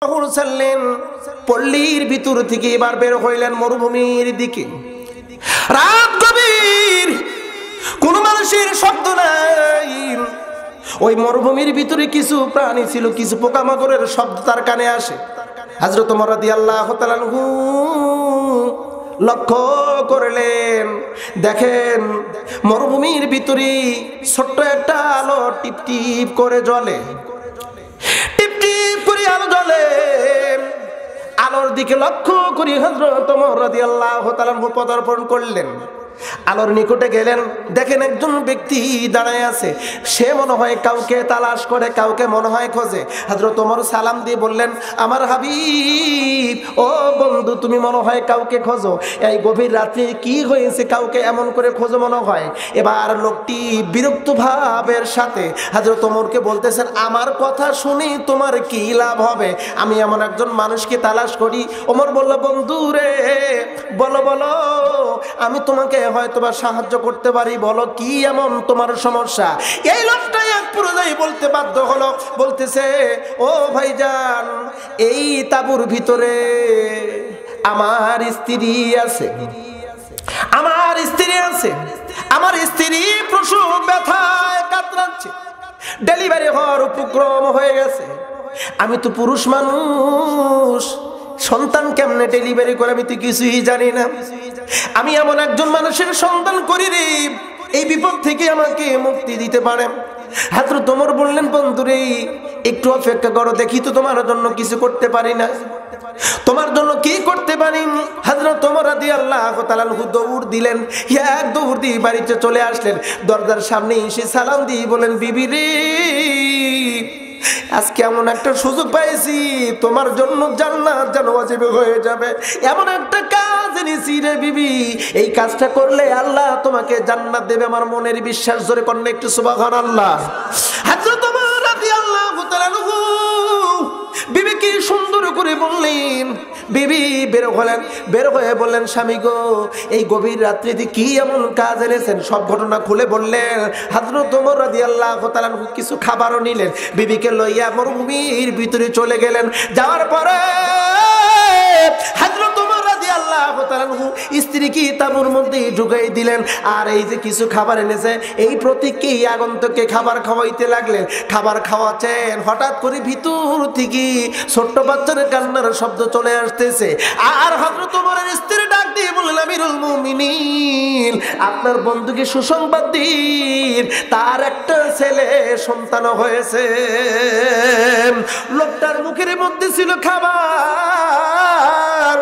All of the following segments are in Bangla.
সাল্লেন পল্লীর ভিতর থেকে এবার বের হইলেন মরুভূমির দিকে। রাত গভীর, কোন মানুষের শব্দ নাই। ওই মরুভূমির ভিতরে কিছু প্রাণী ছিল, কিছু পোকামাকড়ের শব্দ তার কানে আসে। হযরত ওমর রাদিয়াল্লাহু তাআলা আনহু লক্ষ্য করলেন, দেখেন মরুভূমির ভিতরে ছোট্ট একটা আলো টিপ টিপ করে জ্বলে, টিপ টিপ করে আলো জ্বলে। আলোর দিকে লক্ষ্য করি হযরত ওমর রাদিয়াল্লাহু তাআলা আনহু পদার্পণ করলেন। আলোর নিকটে গেলেন, দেখেন একজন ব্যক্তি দাঁড়ায় আছে। সে মনে হয় কাউকে তালাশ করে, কাউকে মনে হয় খোঁজে। হযরত ওমর সালাম দিয়ে বললেন, আমার হাবিব, ও বন্ধু, তুমি মনে হয় কাউকে খোঁজো। এই গভীর রাতে কি হয়েছে, কাউকে এমন করে খোঁজো মনে হয়। এবার লোকটি বিরক্ত ভাবের সাথে হযরত ওমরকে বলতেছেন, আমার কথা শুনি তোমার কি লাভ হবে? আমি এমন একজন মানুষকে তালাশ করি। ওমর বলল, বন্ধু রে, বলো বলো, আমি তোমাকে হয়তোবা সাহায্য করতে পারি, বলো কি এমন তোমার সমস্যা? এই লোকটা এক পর্যায়ে বলতে বাধ্য হলো, বলতেছে, ও ভাইজান, এই তাঁবুর ভিতরে আমার স্ত্রী আছে, আমার স্ত্রী আছে, আমার স্ত্রী প্রসব ব্যথায় কাতরাচ্ছে, ডেলিভারি হওয়ার উপক্রম হয়ে গেছে। আমি তো পুরুষ মানুষ, সন্তান কেমনে ডেলিভারি করে আমি তো কিছুই জানি না। আমি এমন একজন মানুষের সন্তান করি রে, এই বিপদ থেকে আমাকে মুক্তি দিতে পারেন? হযরত ওমর বললেন, বন্ধুরে, একটু অপেক্ষা করো, দেখি তো তোমার জন্য কিছু করতে পারি না। তোমার জন্য কি করতে পারি? হযরত ওমর রাদিয়াল্লাহু তাআলা আনহু দৌড় দিলেন, এক দৌড় দিয়ে বাড়িতে চলে আসলেন। দরজার সামনে এসে সালাম দিয়ে বলেন, বিবি রে, আজকে এমন একটা সুযোগ পাইছি, তোমার জন্য জান্নাত যেন ওয়াজিব হয়ে যাবে। এমন একটা কাজ এনেছি রে বিবি, এই কাজটা করলে আল্লাহ তোমাকে জান্নাত দেবে। আমার মনের বিশ্বাস, জোরে কন্যা একটু সুবহানাল্লাহ। হযরত ওমর রাদিয়াল্লাহু তাআলা আনহু বিবি কি সুন্দর করে বললেন। বিবি বের হলেন, বের হয়ে বললেন, স্বামী গো, এই গভীর রাত্রিতে কি এমন কাজ এনেছেন? সব ঘটনা খুলে বললেন। হযরত ওমর রাদিয়াল্লাহু তাআলা আনহু কিছু খাবারও নিলেন, বিবিকে লইয়া মরুভূমির ভিতরে চলে গেলেন। যাওয়ার পরে হযরত ওমর রাদিয়াল্লাহু তাআলা আনহু স্ত্রীকে তাঁবুর মধ্যে ঢুকাই দিলেন। আর এই যে কিছু খাবার এনেছে, এই প্রতীককে আগন্তকে খাবার খাওয়াইতে লাগলেন। খাবার খাওয়াচ্ছেন, হঠাৎ করে ভিতর থেকে ছোট্ট বাচ্চার কান্নার শব্দ চলে আসতেছে। আর হযরত ওমরের স্ত্রী ডাক দিয়ে বললেন, আমিরুল মুমিনিন, আপনার বন্ধুকে সুসংবাদ দিন, তার একটা ছেলে সন্তান হয়েছে। লোকটার মুখের মধ্যে ছিল খাবার,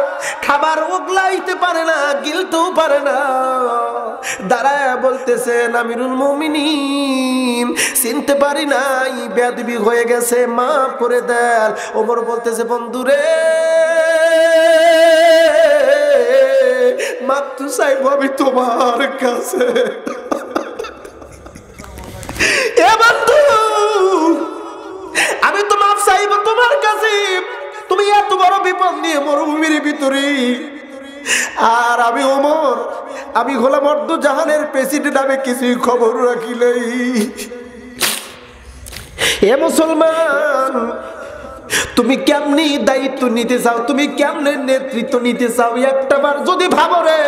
খাবার ওগলাইতে পারে না, গিলতেও পারে না। দাঁড়ায় বলতেছেন, আমিরুল মুমিনিন, চিনতে পারি নাই, বেয়াদবি হয়ে গেছে, মাফ করে দেন। ওমর বলতেছে, বন্ধুরে, মাপ তো চাইবো আমি তোমার কাছে। এ বন্ধু, আমি তো মাপ চাইবো তোমার কাছে। তুমি এত বড় বিপদ নিয়ে মরুভূমির ভিতরে, আর আমি ওমর, আমি হলাম অর্ধ জাহানের প্রেসিডেন্ট, আমি কিছুই খবর রাখি নাই। এ মুসলমান, তুমি কেমনি দায়িত্ব নিতে চাও, তুমি কেমনে নেতৃত্ব নিতে চাও, একটা বার যদি ভাবো রে,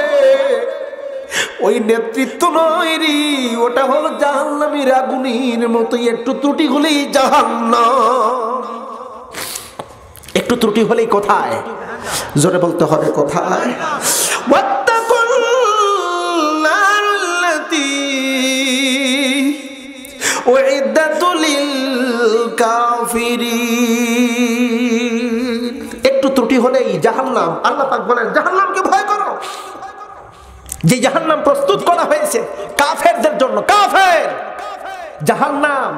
ওই নেতৃত্ব নয় রে, ওটা হলো জাহান্নামের আগুনের মতো। একটু ত্রুটি হলেই জাহান্নাম, একটু ত্রুটি হলেই কোথায়? জোরে বলতে হবে কোথায়? ওয়াত্তাকুন নারাল্লাতী উইদ্দাতুল কাফিরিন। একটু ত্রুটি হলেই জাহান্নাম। আল্লাহ পাক বলেন, জাহান্নামকে ভয় করো, যে জাহান্নাম প্রস্তুত করা হয়েছে কাফেরদের জন্য। কাফের জাহান্নাম,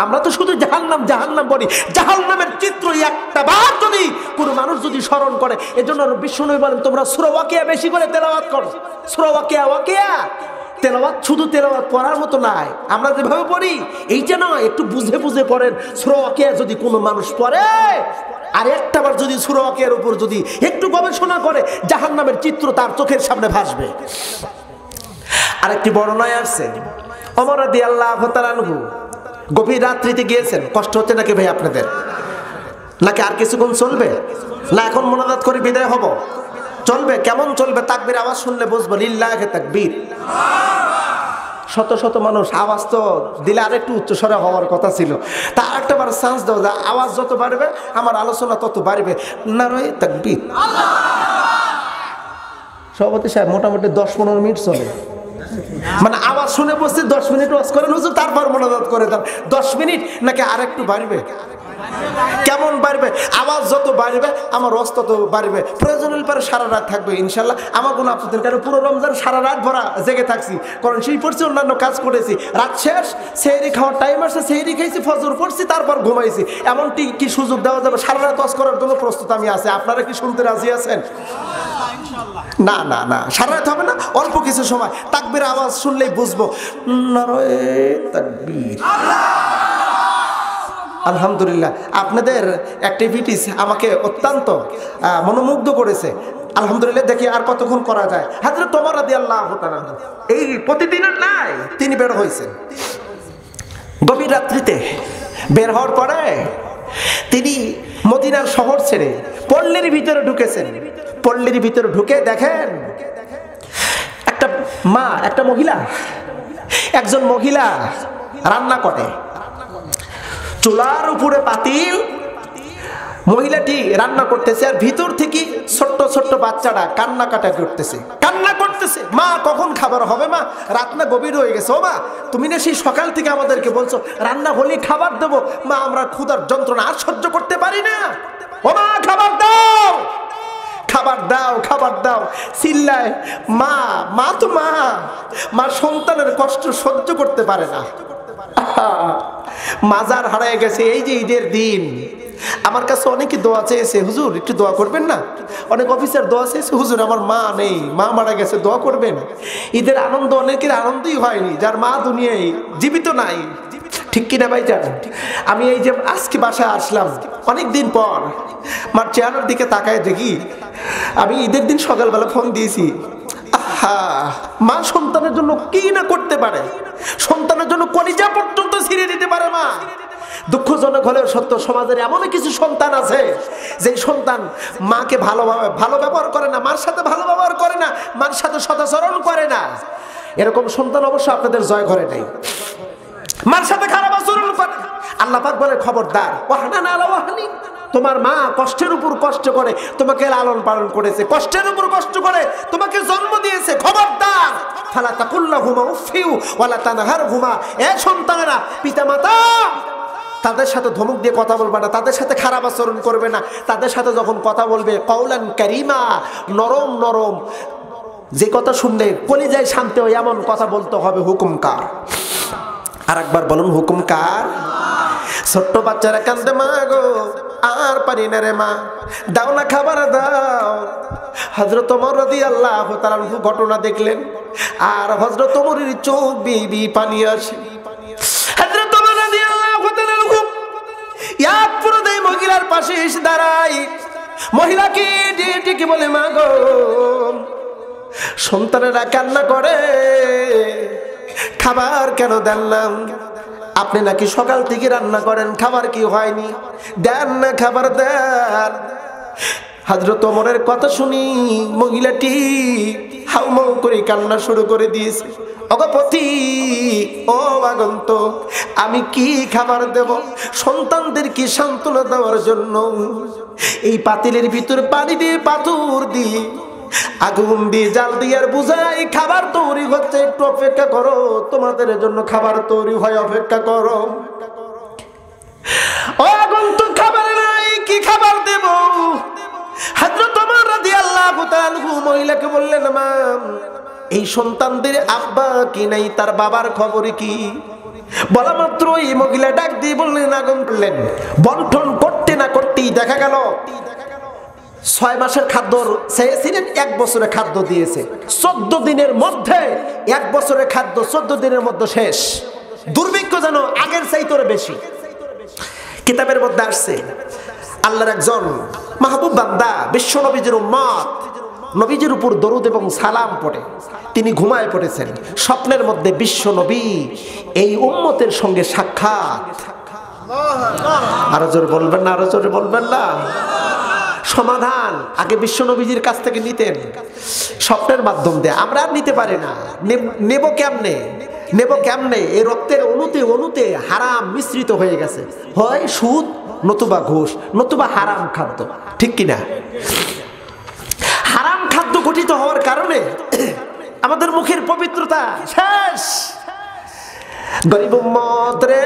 আমরা তো শুধু জাহান্নাম জাহান্নাম বলি। জাহান্নামের চিত্র একটা বার যদি কোনো মানুষ যদি স্মরণ করে, এজন্য বিষ্ণু বলেন, তোমরা সূরা ওয়াকিয়া বেশি করে তেলাওয়াত করো। সূরা ওয়াকিয়া, ওয়াকিয়া তেলাওয়াত শুধু তেলাওয়াত করার মতো নাই। আমরা যেভাবে পড়ি এইটা নয়, একটু বুঝে বুঝে পড়েন। সূরা ওয়াকিয়া যদি কোনো মানুষ পড়ে, আর একটা বার যদি সূরা ওয়াকিয়ার উপর যদি একটু গবেষণা করে, জাহান্নামের চিত্র তার চোখের সামনে ভাসবে। আরেকটি বর্ণনায় আসছে, ওমর রাদিয়াল্লাহু তাআলা আনহু গভীর রাত্রিতে গিয়েছেন। কষ্ট হচ্ছে নাকি ভাই আপনাদের? নাকি আর কিছুক্ষণ চলবে? না এখন মোনাজাত করে বিদায় হব? চলবে। কেমন চলবে? তাকবীর আওয়াজ শুনলে বুঝবো লিল্লাহি তাকবীর। শত শত মানুষ, আওয়াজ তো দিলে আরেকটু উচ্চস্বরে হওয়ার কথা ছিল, তা আরেকটা বার চান্স দাও, যে আওয়াজ যত বাড়বে আমার আলোচনা তত বাড়বে। নারায়ে তাকবীর। সভাপতি সাহেব মোটামুটি 10-15 মিনিট চলে, মানে আওয়াজ শুনে বসছি 10 মিনিট ওয়াজ করেন হুজুর, তারপর মোনাজাত করে দেন। 10 মিনিট নাকি আরেকটু বাড়বে? কেমন বাড়বে? আওয়াজ যত বাড়বে আমার রস তত বাড়বে। প্রয়োজন হলে পরে সারা রাত থাকবে ইনশাল্লাহ, আমার কোনো আপত্তি নেই। কারণ পুরো রমজান সারা রাত ভরা জেগে থাকছি, কারণ সেই পড়ছি, অন্যান্য কাজ করেছি। রাত শেষ, সেহরি খাওয়ার টাইম আসছে, সেহরি খাইছি, ফজর পড়ছি, তারপর ঘুমাইছি। এমনটি কি সুযোগ দেওয়া যাবে? সারা রাত ওয়াজ করার জন্য প্রস্তুত আমি আছি। আপনারা কি শুনতে রাজি আছেন? না না না, সারা রাত হবে না, অল্প কিছু সময়। তাকবীর আওয়াজ শুনলেই বুঝবো নারায়ে তাকবীর। আলহামদুলিল্লাহ, আপনাদের অ্যাক্টিভিটিস আমাকে অত্যন্ত মনোমুগ্ধ করেছে। আলহামদুলিল্লাহ, দেখি আর কতক্ষণ করা যায়। হযরত ওমর রাদিয়াল্লাহু তাআলা এই প্রতিদিনের নাই তিনি বের হয়েছেন গভীর রাত্রিতে। বের হওয়ার পরে তিনি মদিনার শহর ছেড়ে পল্লীর ভিতরে ঢুকেছেন। পল্লীর ভিতরে ঢুকে দেখেন একটা মহিলা, একজন মহিলা রান্না করে। চুলার উপরে পাতিল, মহিলাটি রান্না করতেছে, আর ভিতর থেকে ছোট্ট ছোট্ট বাচ্চারা কান্নাকাটা করতেছে, কান্না করতেছে। মা কখন খাবার হবে? মা রাত না গভীর হয়ে গেছে। ও মা, তুমি না সেই সকাল থেকে আমাদেরকে বলছো রান্না হলে খাবার দেবো। মা আমরা ক্ষুধার যন্ত্রণা আর সহ্য করতে পারি না। ও মা খাবার দাও, খাবার দাও, খাবার দাও। চিল্লায় মা। মা তো মা, মা সন্তানের কষ্ট সহ্য করতে পারে না। মাজার হারায় গেছে। এই যে ঈদের দিন আমার কাছে অনেকে দোয়া চেয়েছে, হুজুর একটু দোয়া করবেন না। অনেক অফিসার দোয়া চেয়েছে, হুজুর আমার মা নেই, মা মারা গেছে, দোয়া করবেন। ঈদের আনন্দ অনেকের আনন্দই হয়নি, যার মা দুনিয়ায় জীবিত নাই। ঠিক কিনা ভাই? যান, আমি এই যে আজকে বাসায় আসলাম অনেক দিন পর, মার চেহারার দিকে তাকায় দেখি, আমি ঈদের দিন সকালবেলা ফোন দিয়েছি। মা সন্তানের জন্য কি না করতে পারে, সন্তানের জন্য কলিজা পর্যন্ত ছিঁড়ে দিতে পারে মা। দুঃখজনক হলেও সত্য, সমাজের এমন কিছু সন্তান আছে যে সন্তান মাকে ভালো ব্যবহার করে না, মার সাথে ভালো ব্যবহার করে না, মার সাথে সদাচরণ করে না। এরকম সন্তান অবশ্য আপনাদের জয় ঘরে নেই। মার সাথে খারাপ আচরণ করে। আল্লাহ পাক বলে খবরদার, ওয়াহনান আলা ওয়াহনি, তোমার মা কষ্টের উপর কষ্ট করে তোমাকে লালন পালন করেছে, কষ্টের উপর কষ্ট করে তোমাকে জন্ম দিয়েছে। খবরদার, ফালা তাকুল্লাহুমা উফিউ ওয়ালা তানহারহুমা। এ সন্তানেরা, পিতামাতা তাদের সাথে ধমক দিয়ে কথা বলবে না, তাদের সাথে খারাপ আচরণ করবে না। তাদের সাথে যখন কথা বলবে কওলান কারীমা, নরম নরম, যে কথা শুনলে কলিজায় শান্তি হয় এমন কথা বলতে হবে। হুকুম কার? আর একবার বলুন, হুকুম কার? ছোট্ট বাচ্চারা কান্দে, মা গো আর পারি না রে মা, দাও না খাবার দাও। হযরত ওমর রাদিয়াল্লাহু তাআলা ঘটনা দেখলেন, আর হযরত ওমরের চোখ বেবি পানি আসে। হযরত ওমর রাদিয়াল্লাহু তাআলা এক পুরোদয় মহিলার পাশে এসে দাঁড়ায়। মহিলাকে ডেকে বলে, মা গো সন্তানেরা কান্না করে, খাবার কেন দেন না? আপনি নাকি সকাল থেকে রান্না করেন, খাবার কি হয়নি? দেন না, খাবার দেন। হযরত ওমরের কথা শুনি মহিলাটি হাউমাউ করে কান্না শুরু করে দিয়েছে। অগপতি, ও আগন্তুক, আমি কি খাবার দেব? সন্তানদের কি সান্ত্বনা দেওয়ার জন্য এই পাতিলের ভিতর পানি দিয়ে, পাথর দিয়ে, আগুন দিয়ে, জাল দিয়ে আর বুঝাই খাবার তৈরি হচ্ছে, একটু অপেক্ষা করো, তোমাদের জন্য খাবার তৈরি হয়, অপেক্ষা করো। ও আগন্তুক, খাবার নাই, কি খাবার দেব? হযরত ওমর রাদিয়াল্লাহু তাআলা মহিলাকে বললেন, মা এই সন্তানদের আব্বা কি নাই, তার বাবার খবর কি? বলা মাত্র এই মহিলা ডাক দিয়ে বললেন, আগুন করলেন। বন্টন করতে না করতেই দেখা গেল 6 মাসের খাদ্য চেয়েছিলেন, 1 বছরের খাদ্য দিয়েছে। 14 দিনের মধ্যে, 1 বছরের খাদ্য 14 দিনের মধ্যে শেষ। দুর্ভিক্ষ যেন আগের চাইতে বেশি। কিতাবের মধ্যে আসছে, আল্লাহর একজন মাহবুব বান্দা, বিশ্ব নবীজির উম্মত, নবীজির উপর দরুদ এবং সালাম পড়ে তিনি ঘুমায় পড়েছেন। স্বপ্নের মধ্যে বিশ্ব নবী এই উম্মতের সঙ্গে সাক্ষাৎ। আরো জোরে বলবেন না, আরো জোরে বলবেন না। সমাধান আগে বিশ্ব নবীজির কাছ থেকে নিতেন স্বপ্নের মাধ্যম দিয়ে, আমরা আর নিতে পারি না। নেব কেমনে, নেব কেমনে? এই রক্তের অণুতে অণুতে হারাম মিশ্রিত হয়ে গেছে, হয় সুদ নতুবা ঘুষ নতুবা হারাম খাদ্য, ঠিক কিনা? হারাম খাদ্য গঠিত হওয়ার কারণে আমাদের মুখের পবিত্রতা শেষ। গরিব উম্মত রে,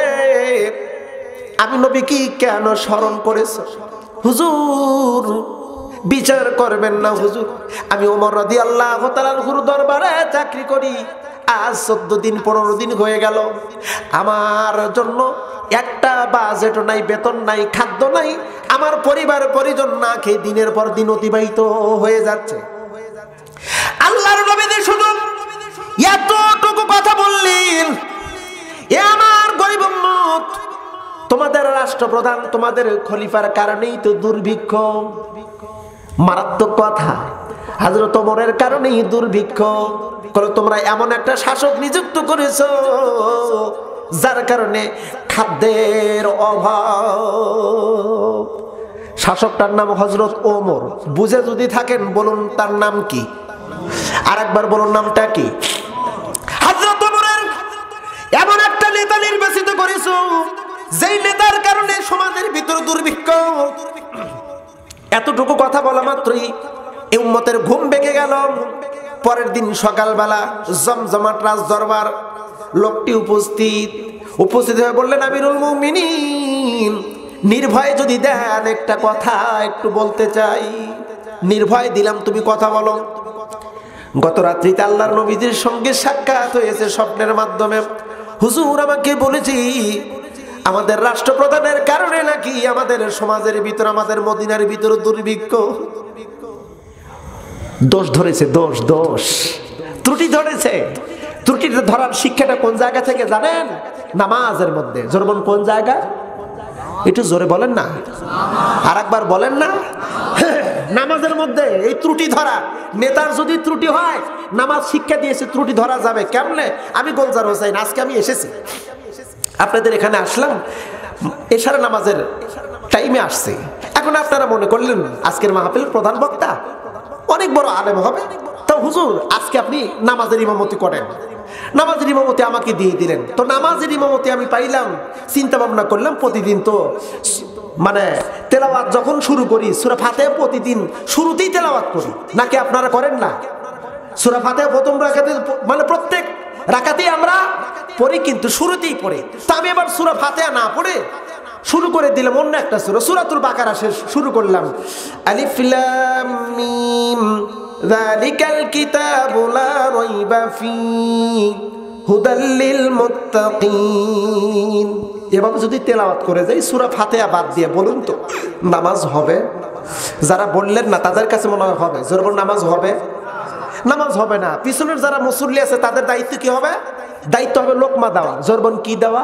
আমি নবী কি কেন স্মরণ করেছ? হুজুর বিচার করবেন না হুজুর, আমি ওমর রাদিয়াল্লাহু তাআলার দরবারে চাকরি করি, আজ 14 দিন 15 দিন হয়ে গেল, আমার জন্য একটা বাজেট নাই, বেতন নাই, খাদ্য নাই, আমার পরিবার পরিজন না খেয়ে দিনের পর দিন অতিবাহিত হয়ে যাচ্ছে। আল্লাহর নবী শুধু এতটুকু কথা বললেন, এ আমার গরিব উম্মত, তোমাদের রাষ্ট্রপ্রধান তোমাদের খলিফার কারণেই তো দুর্ভিক্ষ। মারাত্মক কথা, হযরত ওমরের কারণেই দুর্ভিক্ষ। তোমরা এমন একটা শাসক নিযুক্ত করেছো যার কারণে খাদ্যের অভাব। শাসকটার নাম হযরত ওমর, বুঝে যদি থাকেন বলুন তার নাম কি? আরেকবার বলুন নামটা কি? হযরত ওমরের এমন একটা নেতা নির্বাচিত করেছো যেই নেতার কারণে সমাজের ভিতর দুর্ভিক্ষ। এতটুকু কথা বলা মাত্রই এই উম্মতের ঘুম ভেঙে গেল। পরের দিন সকালবেলা জমজমাট রাজ দরবার, লোকটি উপস্থিত হয়ে বললেন, আমিরুল মুমিনিন, নির্ভয়ে যদি দেন একটা কথা একটু বলতে চাই। নির্ভয় দিলাম, তুমি কথা বলো। গত রাত্রিতে আল্লাহর নবীজির সঙ্গে সাক্ষাৎ হয়েছে স্বপ্নের মাধ্যমে। হুজুর আমাকে বলেছি আমাদের রাষ্ট্রপ্রধানের কারণে নাকি আমাদের সমাজের ভিতর, আমাদের মদিনার ভিতর দুর্ভিক্ষ। দোষ ধরেছে, দোষ ত্রুটি ধরেছে। ত্রুটিটা ধরার শিক্ষাটা কোন জায়গা থেকে জানেন? নামাজের মধ্যে। জোরবন কোন জায়গা? একটু জোরে বলেন না, আর একবার বলেন না। নামাজের মধ্যে এই ত্রুটি ধরা। নেতার যদি ত্রুটি হয়, নামাজ শিক্ষা দিয়েছে ত্রুটি ধরা যাবে কেমনে? আমি গোলজার হোসেন, আজকে আমি এসেছি আপনাদের এখানে, আসলাম এশার নামাজের টাইমে আসছে। এখন আপনারা মনে করলেন আজকের মাহফিলের প্রধান বক্তা অনেক বড় আলেম হবে, তো হুজুর আজকে আপনি নামাজের ইমামতি করেন। নামাজের ইমামতি আমাকে দিয়ে দিলেন। তো নামাজের ইমামতি আমি পাইলাম, চিন্তা ভাবনা করলাম প্রতিদিন তো মানে তেলাওয়াত যখন শুরু করি সূরা ফাতিহা প্রতিদিন শুরুতেই তেলাওয়াত করি, নাকি আপনারা করেন না? সূরা ফাতিহা প্রথম রাকাতে মানে প্রত্যেক রাকাতেই আমরা পড়ি, কিন্তু শুরুতেই পড়ি। তা আমি এবার সূরা ফাতিহা না পড়ে শুরু করে দিলাম অন্য একটা সূরা, সূরাতুল বাকারা শুরু করলাম। আলিফ লাম মিম যালিকাল কিতাবু লা রাইবা ফীহি হুদাল লিল মুত্তাকিন। এভাবে যদি তেলাওয়াত করে যাই সূরা ফাতিহা বাদ দিয়ে, বলুন তো নামাজ হবে? যারা বললেন না তাদের কাছে মনে হয় হবে। জোরে বলুন, নামাজ হবে? নামাজ হবে না। পিছনের যারা মুসল্লি আছে তাদের দায়িত্ব কি হবে? দায়িত্ব হবে লোকমা দেওয়া। জোরে বলুন, কি দেওয়া?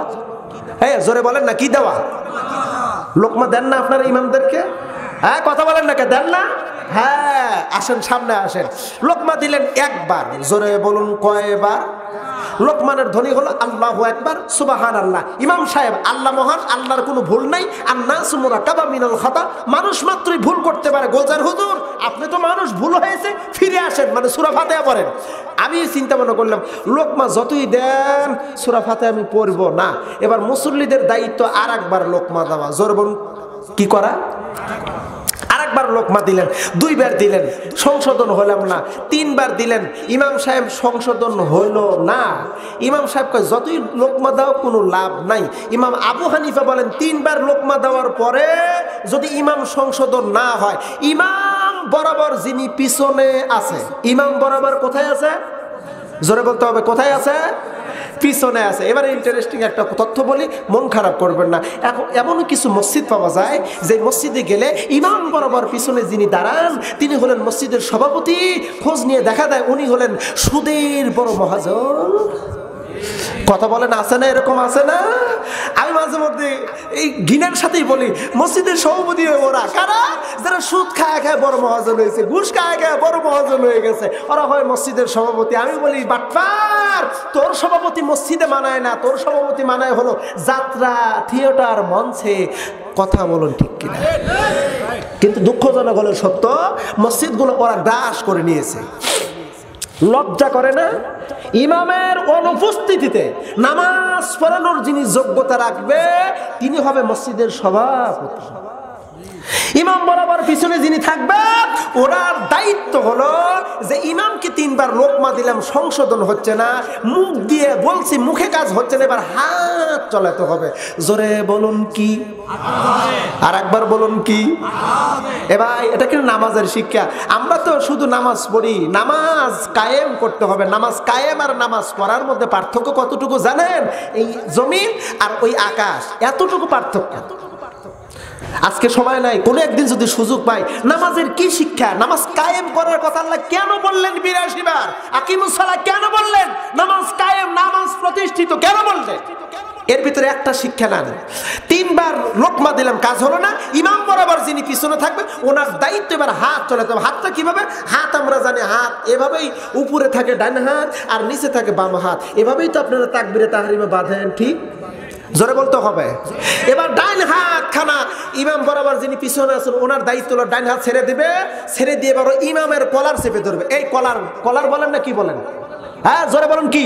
হ্যাঁ জোরে বলেন না, কি দেওয়া? লোকমা দেন না আপনারা ইমামদেরকে? হ্যাঁ কথা বলেন না, কে দেন না? হ্যাঁ আসেন, সামনে আসেন। লোকমা দিলেন একবার, জোরে বলুন কয়বার? লোকমানের ধ্বনি হলো আল্লাহু আকবার, সুবহানাল্লাহ। ইমাম সাহেব, আল্লাহ মহান, আল্লাহর কোনো ভুল নাই। আর নাস মুরাক্কাবা মিনাল খাতা, মানুষ মাত্রই ভুল করতে পারে। গোলজার হুজুর আপনি তো মানুষ, ভুল হয়েছে, ফিরে আসেন, মানে সূরা ফাতিহা পড়েন। আমি চিন্তা ভাবনা করলাম লোকমা যতই দেন সূরা ফাতিহা আমি পড়বো না। এবার মুসল্লিদের দায়িত্ব আর একবার লোকমা দেওয়া। জোরে বলুন, কি করা? আরেকবার লোকমা দিলেন, দুইবার দিলেন, সংশোধন হলাম না। তিনবার দিলেন, ইমাম সাহেব সংশোধন হইল না। ইমাম সাহেব কয় যতই লোকমা দাও কোনো লাভ নাই। ইমাম আবু হানিফা বলেন তিনবার লোকমা দেওয়ার পরে যদি ইমাম সংশোধন না হয়, ইমাম বরাবর যিনি পিছনে আছে, ইমাম বরাবর কোথায় আছে? জোরে বলতে হবে, কোথায় আছে? পিছনে আছে। এবারে ইন্টারেস্টিং একটা তথ্য বলি, মন খারাপ করবেন না। এখন এমনও কিছু মসজিদ পাওয়া যায় যে মসজিদে গেলে ইমাম বরাবর পিছনে যিনি দাঁড়ান তিনি হলেন মসজিদের সভাপতি। খোঁজ নিয়ে দেখা যায় উনি হলেন সুদের বড় মহাজন। কথা বলেন, আছে না? এরকম আছে না? আমি মাঝে মধ্যে এই ঘৃণার সাথেই বলি, মসজিদের সভাপতি হয়ে ওরা কারা? যারা সুদ খায় খায় বড় মহাজন হয়েছে, ঘুষ খায় খায় বড় মহাজন হয়ে গেছে, ওরা হয় মসজিদের সভাপতি। আমি বলি বাটপার, তোর সভাপতি মসজিদে মানায় না, তোর সভাপতি মানায় হলো যাত্রা, থিয়েটার, মঞ্চে। কথা বলুন ঠিক কিনা? কিন্তু দুঃখজনক হলো সত্য, মসজিদগুলো ওরা গ্রাস করে নিয়েছে। লজ্জা করে না? ইমামের অনুপস্থিতিতে নামাজ পড়ানোর যিনি যোগ্যতা রাখবে তিনি হবে মসজিদের সভাপতি। ইমাম বরাবর পিছনে যিনি থাকবে ওনার দায়িত্ব হলো যে ইমামকে 3 বার লোকমা দিলাম, সংশোধন হচ্ছে না, মুখ দিয়ে বলছি মুখে কাজ হচ্ছে না, এবার হাত চলাতে হবে। জোরে বলুন কি? আর একবার বলুন কি? এবার এটা কিন্তু নামাজের শিক্ষা। আমরা তো শুধু নামাজ পড়ি, নামাজ কায়েম করতে হবে। নামাজ কায়েম আর নামাজ পড়ার মধ্যে পার্থক্য কতটুকু জানেন? এই জমিন আর ওই আকাশ, এতটুকু পার্থক্য। আজকে সময় নাই, কোনো একদিন যদি সুযোগ পাই, নামাজের কি শিক্ষা, নামাজ কায়েম করার কথা আল্লাহ কেন বললেন 82 বার? আকিমুস সালাহ কেন বললেন? নামাজ কায়েম, নামাজ প্রতিষ্ঠিত কেন বললেন? এর ভিতরে একটা শিক্ষা নেন। 3 বার লোকমা দিলাম, কাজ হলো না, ইমাম বরাবর যিনি পিছনে থাকবে ওনার দায়িত্ব এবার হাত চলাতে হবে। হাতটা কিভাবে? হাত আমরা জানি, হাত এভাবেই উপরে থাকে ডান হাত আর নিচে থাকে বাম হাত, এভাবেই তো আপনারা তাকবীরে তাহরিমে বাঁধেন, ঠিক? জোরে বলতে হবে। এবার ডান হাত খানা ইমাম বরাবর যিনি পিছনে আছেন ওনার দায়িত্ব হলো ডান হাত ছেড়ে দিবে, ছেড়ে দিয়ে এবার ইমামের কলার চেপে ধরবে। এই কলার বলেন না কি বলেন? হ্যাঁ জোরে বলুন কি?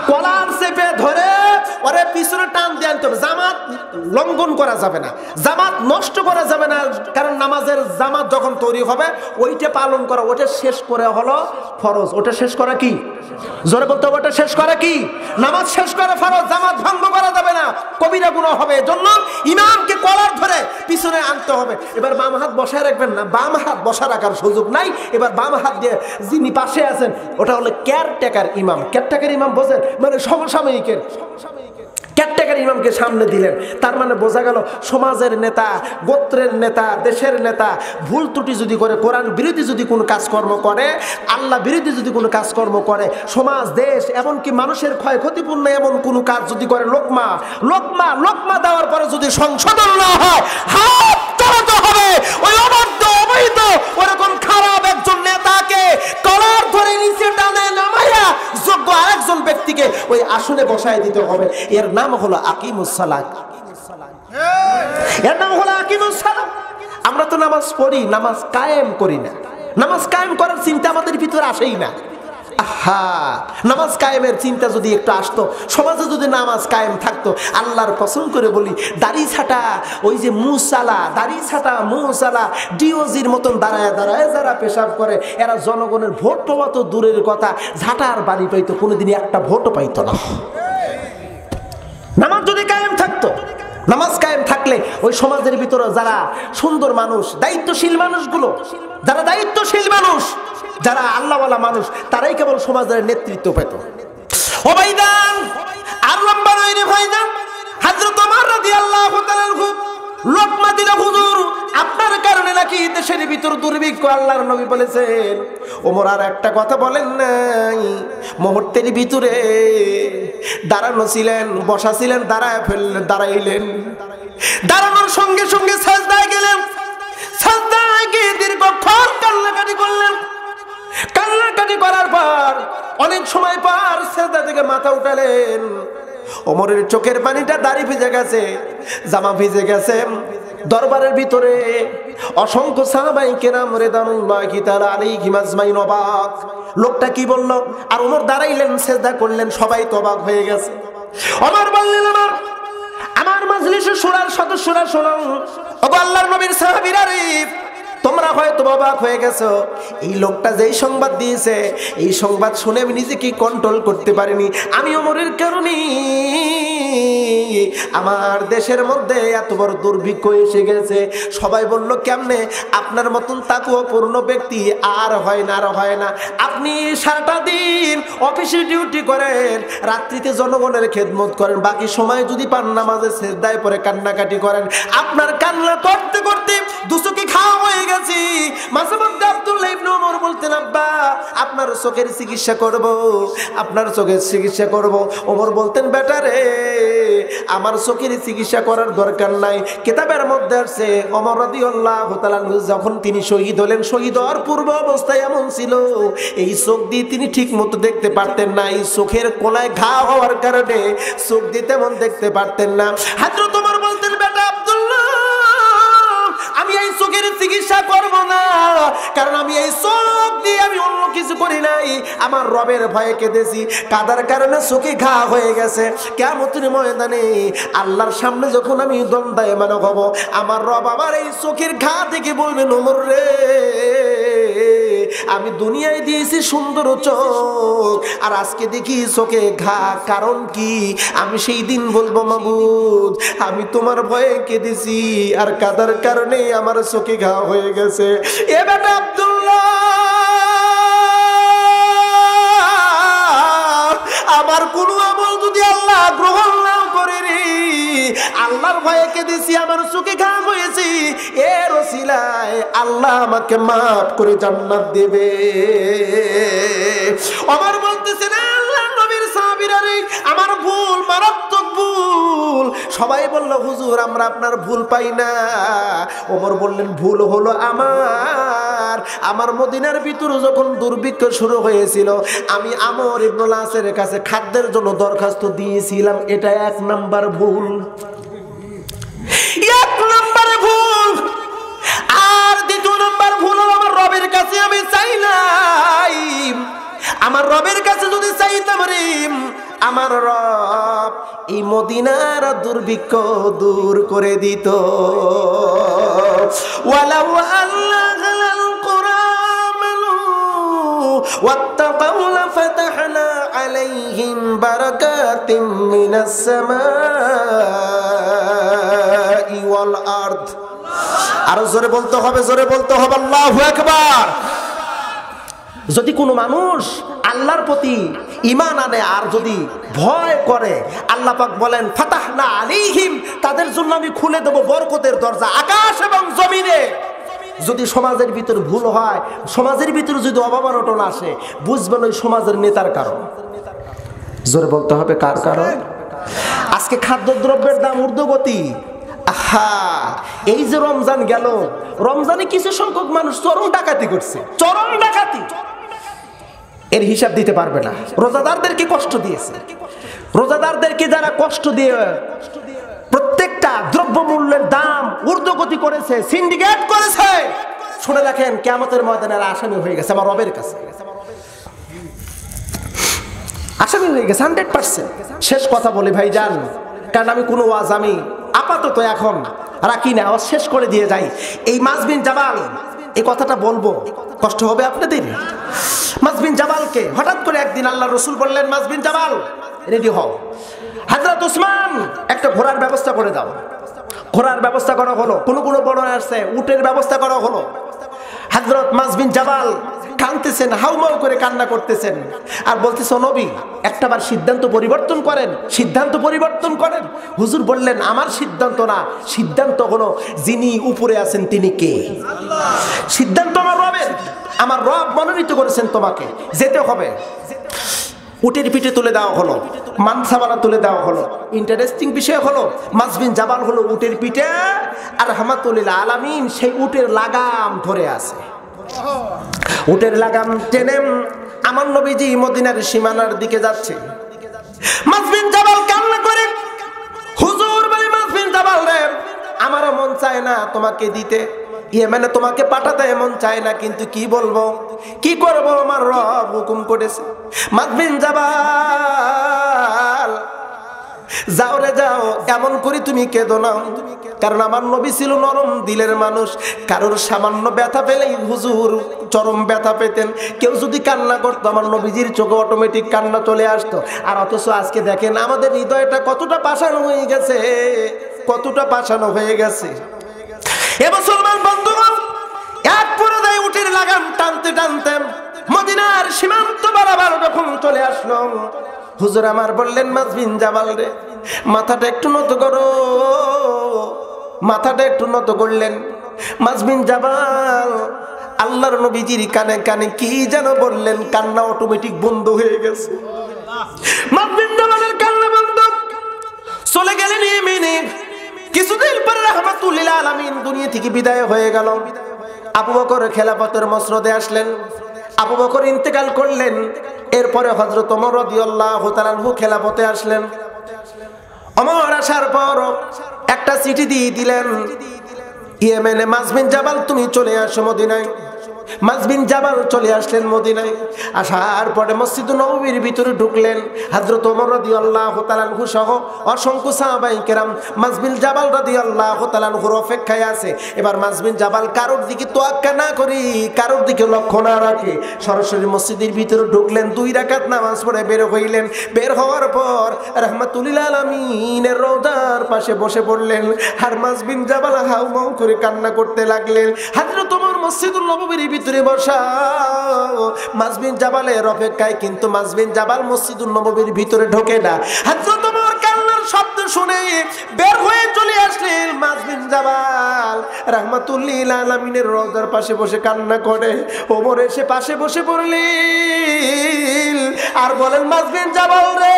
কলার চেপে ধরে ওরে পিছনে টান দিয়ে আনতে হবে। জামাত লঙ্ঘন করা যাবে না, জামাত নষ্ট করা যাবে না, কারণ নামাজের জামাত যখন তৈরি হবে ওইটা পালন করা, ওটা শেষ করে হলো ফরজ। ওটা শেষ করা কি? জোরে বলতে হবে, ওটা শেষ করা কি? নামাজ শেষ করে ফরজ, জামাত ভঙ্গ করা যাবে না, কবিরা গুনাহ হবে। এজন্য ইমামকে কলার ধরে পিছনে আনতে হবে। এবার বাম হাত বসায় রাখবেন না, বাম হাত বসা রাখার সুযোগ নাই। এবার বাম হাত দিয়ে যিনি পাশে আছেন ওটা হলো কেয়ারটেকার ইমাম। কেয়ারটেকার ইমাম বোঝেন? মানে সমসাময়িকের কেয়ারটেকার ইমামকে সামনে দিলেন, তার মানে বোঝা গেল সমাজের নেতা, গোত্রের নেতা, দেশের নেতা ভুল ত্রুটি যদি করে, কোরআন বিরোধী যদি কোনো কাজকর্ম করে, আল্লাহ বিরোধী যদি কোনো কাজকর্ম করে, সমাজ দেশ এমনকি মানুষের ক্ষয়ক্ষতিপূর্ণ এমন কোনো কাজ যদি করে, লোকমা দেওয়ার পরে যদি সংশোধন না হয়, হাত চালাতে হবে। ওই অবাধ্য অবৈধ ওরকম খারাপ একজন নেতাকে কলার ধরে নিচে টানে নামাইয়া যোগ্য আরেকজন ব্যক্তিকে ওই আসনে বসায় দিতে হবে। এর নাম হলো আকিমুস সালাত। এর নাম হলো আকিমুস সালাত। আমরা তো নামাজ পড়ি, নামাজ কায়েম করি না। নামাজ কায়েম করার চিন্তা আমাদের ভিতরে আসেই না। আহা, নামাজ কায়েমের চিন্তা যদি একটু আসতো, সমাজে যদি নামাজ কায়েম থাকতো, আল্লাহর কসম করে বলি, দাড়ি ছাটা ওই যে মুসালা, দাড়ি ছাটা মুসালা ডিওজির মতন দাঁড়ায় দাঁড়ায় যারা পেশাব করে, এরা জনগণের ভোট পাওয়া তো দূরের কথা, ঝাঁটার বাড়ি পাইতো, কোনোদিনই একটা ভোটও পাইতো না। নামাজ যদি কায়েম থাকতো, নামাজ কায়েম থাকলে ওই সমাজের ভিতরে যারা সুন্দর মানুষ, দায়িত্বশীল মানুষগুলো, যারা দায়িত্বশীল মানুষ, যারা আল্লাহওয়ালা মানুষ, তারাই কেবল সমাজের নেতৃত্ব পেত। ও ভাইজান, আর লম্বা নয় রে ভাইজান, হযরত ওমর রাদিয়াল্লাহু তাআলা লোকমা দিল হুজুর, আপনার কারণে নাকি দেশের ভিতর দুর্ভিক্ষ, আল্লাহর নবী বলেছেন। ওমর আর একটা কথা বলেন নাই, মুহূর্তের ভিতরে দাঁড়ানো ছিলেন, বসা ছিলেন, দাঁড়াইলেন, দাঁড়ানোর সঙ্গে সঙ্গে সাজদায় গেলেন, সাজদায় গিয়ে দীর্ঘক্ষণ কান্নাকাটি করলেন। কান্নাকাটি করার পর অনেক সময় পর সাজদা থেকে মাথা উঠালেন। ওমরের চোখের পানিটা দাড়ি ভিজে গেছে, জামা ভিজে গেছে। দরবারের ভিতরে অসংখ্য সাহাবায়ে কেরাম রিদওয়ানুল্লাহি তাআলা আলাইহিম আজমাইন অবাক, লোকটা কি বলল? আর ওমর দাঁড়াইলেন, সিজদা করলেন, সবাই তো অবাক হয়ে গেছে। ওমর বললেন, আমার মাজলিসে শোনার সদস্যরা শোনো, ওগো আল্লাহর নবীর সাহাবীরা রে, তোমরা হয়তো অবাক হয়ে গেছো, এই লোকটা যেই সংবাদ দিয়েছে, এই সংবাদ শুনে আমি নিজেকে কন্ট্রোল করতে পারিনি। আমি ওমরের কারণে আমার দেশের মধ্যে এত বড় দুর্ভিক্ষ এসে গেছে। সবাই বলল, কেমনে? আপনার মতন তাকওয়াপূর্ণ ব্যক্তি আর হয় না, আর হয় না। আপনি সারাটা দিন অফিসে ডিউটি করেন, রাত্রিতে জনগণের খেদমত করেন, বাকি সময় যদি পান নামাজে সিজদায় পড়ে কান্নাকাটি করেন। আপনার কান্না করতে করতে দুচোখে খাওয়া হয়ে গেছি। মাঝে মধ্যে আব্দুল্লাহ ইবনে ওমর বলতেন, আব্বা আপনার আপনার চোখের চিকিৎসা করব, আপনার চোখের চিকিৎসা করব। ওমর বলতেন, বেটা রে, আমার চোখের চিকিৎসা করার দরকার নাই। কিতাবের মধ্যে আছে ওমর রাদিয়াল্লাহু তাআলা যখন তিনি শহীদ হলেন, শহীদ হওয়ার পূর্ব অবস্থায় এমন ছিল এই চোখ দিয়ে তিনি ঠিক মতো দেখতে পারতেন না। এই চোখের কোলায় ঘা হওয়ার কারণে চোখ দিয়ে তেমন দেখতে পারতেন না। হযরত ওমর বলতেন, বেটা আব্দুল্লাহ, আমি এই চোখের চিকিৎসা করব না, কারণ আমি এই চোখ দিয়ে আমি অন্য কিছু করি নাই। আমার রবের ভয়ে কেঁদেছি, কাদার কারণে চোখে ঘা হয়ে গেছে। কিয়ামতের ময়দানে আল্লাহর সামনে যখন আমি দণ্ডায়মান হব, আমার রব আমার এই চোখের ঘা থেকে বলবেন, ওমর রে, আমি দুনিয়ায় দিয়েছি সুন্দর চোখ, আর আজকে দেখি চোখে ঘা, কারণ কি? আমি সেই দিন বলবো, মাবুদ, আমি তোমার ভয়ে কেঁদেছি, আর কাদার কারণে আমার চোখে ঘা হয়ে গেছে। এ বেটা আব্দুল্লাহ, আমার কোন আমল যদি আল্লাহ গ্রহণ না করে রে, আল্লাহর ভয়ে কেঁদেছি, আমার চোখে ঘা হয়েছে, এর ওসিলায় আল্লাহ আমাকে মাফ করে জান্নাত দেবে। ওমর বলতেছে, না আল্লাহর নবীর সাহাবীরা রে, আমার ভুল, মারাত্মক ভুল। সবাই বলল, হুজুর আমরা আপনার ভুল পাই না। ওমর বললেন, ভুল হলো আমার মদিনার ভিতরে যখন দুর্ভিক্ষ শুরু হয়েছিল, আমি আমর ইবনুল আসের কাছে খাদ্যের জন্য দরখাস্ত দিয়েছিলাম, এটা 1 নাম্বার ভুল, 1 নম্বরে ভুল। আর 2 নম্বর ভুল হলো আমার রবের কাছে আমি চাই নাই। আমার রবের কাছে যদি চাইতাম রে, আমার রব এই মদিনার দুর্ভিক্ষ দূর করে দিত। ওয়ালাউ আল্লাহাল কুরআমানু ওয়াত্তাকাউ লাফাতাহনা আলাইহিম বারাকাতিম মিনাস সামাই ওয়াল আরদ। আরো জোরে বলতে হবে, জোরে বলতে হবে, আল্লাহু আকবার। যদি কোনো মানুষ আল্লাহর প্রতি ঈমান আনে আর যদি ভয় করে, আল্লাহ পাক বলেন, ফাতাহনা আলাইহিম, তাদের জন্য আমি খুলে দেব বরকতের দরজা আকাশ এবং জমিনে। যদি সমাজের ভিতর ভুল হয়, সমাজের ভিতর যদি অভাব-অনটন আসে, বুঝবেন ওই সমাজের নেতার কারণ। জোরে বলতে হবে, কার কারণ? আজকে খাদ্যদ্রব্যের দাম ঊর্ধ্বগতি। আহা, এই যে রমজান গেল, রমজানে কিছু সংখ্যক মানুষ চরম ডাকাতি করছে, চরম ডাকাতি, এর হিসাব দিতে পারবে না। রোজাদারদেরকে কষ্ট দিয়েছে, রোজাদারদেরকে যারা কষ্ট দিয়ে প্রত্যেকটা দ্রব্যমূল্যের দাম ঊর্ধ্বগতি করেছে, সিন্ডিকেট করেছে, শুনে রাখেন, কিয়ামতের ময়দানে আসামি হয়ে গেছে আমার রবের কাছে, আসামি হয়ে গেছে 100%। শেষ কথা বলি ভাই যান, কারণ আমি কোনো ওয়াজ আমি আপাতত এখন রাখি না, ওয়াজ শেষ করে দিয়ে যাই। এই মাস বিন জাবাল, এই কথাটা বলবো, কষ্ট হবে আপনাদের। মাস বিন জাবালকে হঠাৎ করে একদিন আল্লাহ রসুল বললেন, মাস বিন জাবাল রেডি হও, হযরত উসমান একটা ঘোড়ার ব্যবস্থা করে দাও। ঘোড়ার ব্যবস্থা করা হলো, কোনো বর্ণনা আসছে উটের ব্যবস্থা করা হলো। হযরত মাস বিন জাবাল কাঁদতেছেন, হাউমাউ করে কান্না করতেছেন, আর বলতেছে, নবী একটাবার সিদ্ধান্ত পরিবর্তন করেন, সিদ্ধান্ত পরিবর্তন করেন। হুজুর বললেন, আমার সিদ্ধান্ত না, সিদ্ধান্ত হলো যিনি উপরে আছেন তিনি কে? সিদ্ধান্ত আমার রবের, আমার রব মনোনীত করেছেন তোমাকে, যেতে হবে। উটের পিঠে তুলে দেওয়া হলো, মানসাবালা তুলে দেওয়া হলো। ইন্টারেস্টিং বিষয় হলো, মাস বিন জাবাল হলো উটের পিঠে, আর রাহমাতুল আলামিন সেই উটের লাগাম ধরে আছে। উটের লাগাম টেনে আমার নবীজি মদিনার সীমানার দিকে যাচ্ছে। মাস বিন জাবাল কান্না করে, হুজুর ভাই মাস বিন জাবাল রে, আমার মন চায় না তোমাকে দিতে, ইয়েমেনে তোমাকে পাঠাতে মন চায় না, কিন্তু কি বলবো, কি করব, আমার রব হুকুম করেছে। মাস বিন জাবাল, যাও রে যাও, এমন করে তুমি কেঁদো না, কারণ আমার নবী ছিল নরম দিলের মানুষ। কারোর সামান্য ব্যথা পেলেই হুজুর চরম ব্যথা পেতেন। কেউ যদি কান্না করতো, আমার নবীজির চোখে অটোমেটিক কান্না চলে আসতো। আর অথচ আজকে দেখেন আমাদের হৃদয়টা কতটা পাষানো হয়ে গেছে, কতটা পাষানো হয়ে গেছে। এ মুসলমান বন্ধুগণ, এক পর্যায়ে উটের লাগাম টানতে টানতে মদিনার সীমান্ত বরাবর যখন চলে আসলো, হুজুর আমার বললেন, মাস বিন জাবাল রে, মাথাটা একটু নত করো। মাথাটা একটু নত করলেন। মাস বিন জাবাল আল্লাহর নবীজির কানে কানে কি যেন বললেন, কান্না অটোমেটিক বন্ধ হয়ে গেছে। মাসবিন জাবালের কান্না বন্ধ, চলে গেলেন ইয়েমেনে। কিছুদিন পরে রাহমাতুল লিল আলামিন দুনিয়া থেকে বিদায় হয়ে গেল। আবু বকর খেলাফতের মসনদে আসলেন, আবু বকর ইন্তেকাল করলেন। এরপরে হযরত ওমর রাদিয়াল্লাহু তাআলা আনহু খেলাফতে আসলেন। ওমর আসার পর একটা চিঠি দিয়ে দিলেন, ইয়েমেনে মাসবিন জাবাল তুমি চলে আসো মদিনায়। মাসবিন জাবাল চলে আসলেন মদিনায়। আসার পরে মসজিদুন নববীর ভিতরে ঢুকলেন। হযরত ওমর রাদিয়াল্লাহু তাআলা আনহু সহ অসংখ্য সাহাবায়ে কেরাম মাসবিন জাবাল রাদিয়াল্লাহু তাআলা আনহুর অপেক্ষায় আছে। এবার মাসবিন জাবাল কারোর দিকে তোয়াক্কা না করি, কারোর দিকে লক্ষ্য না রাখে সরাসরি মসজিদের ভিতরে ঢুকলেন। 2 রাকাত নামাজ পড়ে বের হইলেন। বের হওয়ার পর রাহমাতুল লিল আলামিনের রওজার পাশে বসে পড়লেন। আর মাসবিন জাবাল হাউমাউ করে কান্না করতে লাগলেন। হযরত ওমর মসজিদুল নববীর ভিতরে বসা মাসবিন জাবালের অপেক্ষায়, কিন্তু মাসবিন জাবাল মসজিদুন নববীর ভিতরে ঢোকে না। হযরত ওমর কান্নার শব্দ শুনে বের হয়ে চলে আসলেন। মাসবিন জাবাল রাহমাতুল লিল আলামিনের রওজার পাশে বসে কান্না করে। ওমর এসে পাশে বসে পড়লেন আর বলেন, মাসবিন জাবাল রে,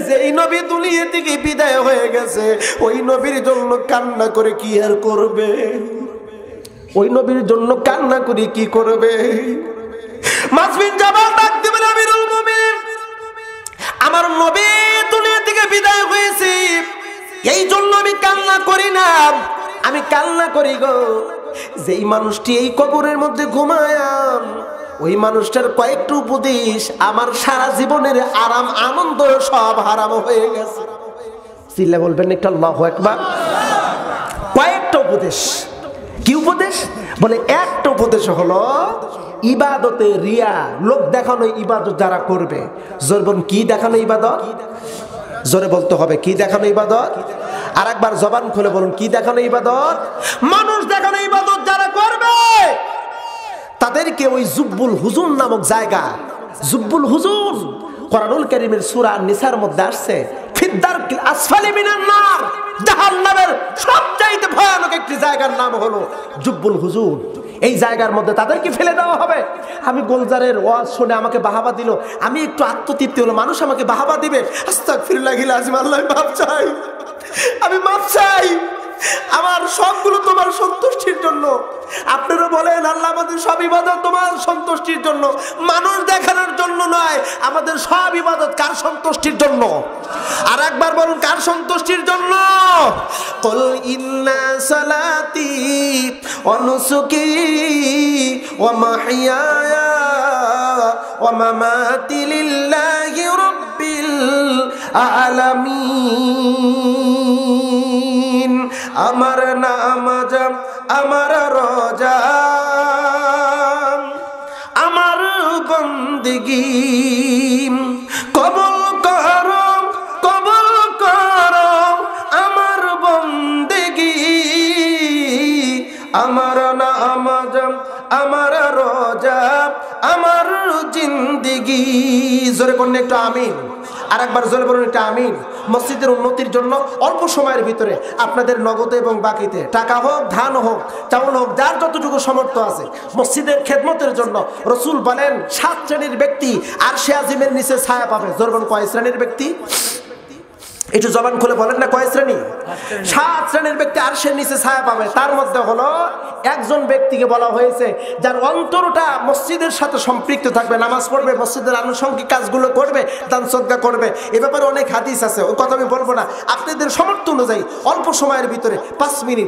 যেই নবী দুনিয়া থেকে বিদায় হয়ে গেছে ওই নবীর জন্য কান্না করে কি আর করবে? ওই নবীর জন্য কান্না করে কি করবে? মাসবিন জাবাল ডাক দিবেন, আমিরুল মুমিনিন, আমার নবী দুনিয়া থেকে বিদায় হয়েছে, এই জন্য আমি কান্না করি না। আমি কান্না করি গো, যেই মানুষটি এই কবরের মধ্যে ঘুমায় ওই মানুষটার কয়েকটা উপদেশ আমার সারা জীবনের আরাম আনন্দ সব হারাম হয়ে গেছে। চিল্লা বলবেন একটা আল্লাহু আকবার। কয়েকটা উপদেশ। কি উপদেশ? বলে একটা উপদেশ হলো ইবাদতে রিয়া, লোক দেখানো ইবাদত যারা করবে। জোরে বলুন, কি দেখানো ইবাদত? জোরে বলতে হবে, কি দেখানো ইবাদত? আর একবার জবান খুলে বলুন, কি দেখানো ইবাদত? মানুষ দেখানো ইবাদত যারা করবে তাদেরকে ওই জুব্বুল হুজুন নামক জায়গা, জুব্বুল হুজুন কোরআনুল কারীমের সূরা নিসার মধ্যে আসছে, ফিদ্দারকিল আসফালি মিনান নার, জাহান্নামের সবচাইতে ভয়ানক একটি জায়গার নাম হলো জুব্বুল হুজুন। এই জায়গার মধ্যে তাদেরকে ফেলে দেওয়া হবে। আমি গোলজারের ওয়াজ শুনে আমাকে বাহাবা দিল, আমি একটু আত্মতৃপ্তি হলো, মানুষ আমাকে বাহাবা দিবে। আস্তাগফিরুল্লাহিল আযীম, আল্লাহ মাফ চাই, আমি মাফ চাই। আমার সবগুলো তোমার সন্তুষ্টির জন্য। আপনারা বলেন, আল্লাহ আমাদের সব ইবাদত তোমার সন্তুষ্টির জন্য, মানুষ দেখানোর জন্য নয়। আমাদের সব ইবাদত কার সন্তুষ্টির জন্য? আর একবার বলুন, কার সন্তুষ্টির জন্য? কুল ইন্না সালাতি ওয়া নুসুকি ওয়া মাহইয়ায়া ওয়া মামাতি লিল্লাহি রাব্বিল আলামিন। আমার নামাজ, আমার রোজা, আমার বন্দেগী কবুল করো, কবুল করো আমার বন্দেগী। আমার নামাজ, আমার রোজা, আমার জিন্দেগি। জোরে করুন একটু আমিন। আর একবার জোরে বলুন একটা আমিন। মসজিদের উন্নতির জন্য অল্প সময়ের ভিতরে আপনাদের নগদে এবং বাকিতে টাকা হোক, ধান হোক, চাউল হোক, যার যতটুকু সামর্থ্য আছে মসজিদের খেদমতের জন্য রসুল বলেন 7 শ্রেণীর ব্যক্তি আরশে আজিমের নিচে ছায়া পাবে। জোরে বলুন, কয় শ্রেণীর ব্যক্তি? একটু জবান খুলে বলেন না, কয় শ্রেণী? 7 শ্রেণীর ব্যক্তি আরশের নিচে ছায়া পাবে। তার মধ্যে হলো একজন ব্যক্তিকে বলা হয়েছে যার অন্তরটা মসজিদের সাথে সম্পৃক্ত থাকবে, নামাজ পড়বে, মসজিদের আনুষঙ্গিক কাজগুলো করবে, দান সদকা করবে। এ ব্যাপারে অনেক হাদিস আছে, ওই কথা আমি বলবো না। আপনাদের সামর্থ্য অনুযায়ী অল্প সময়ের ভিতরে 5 মিনিট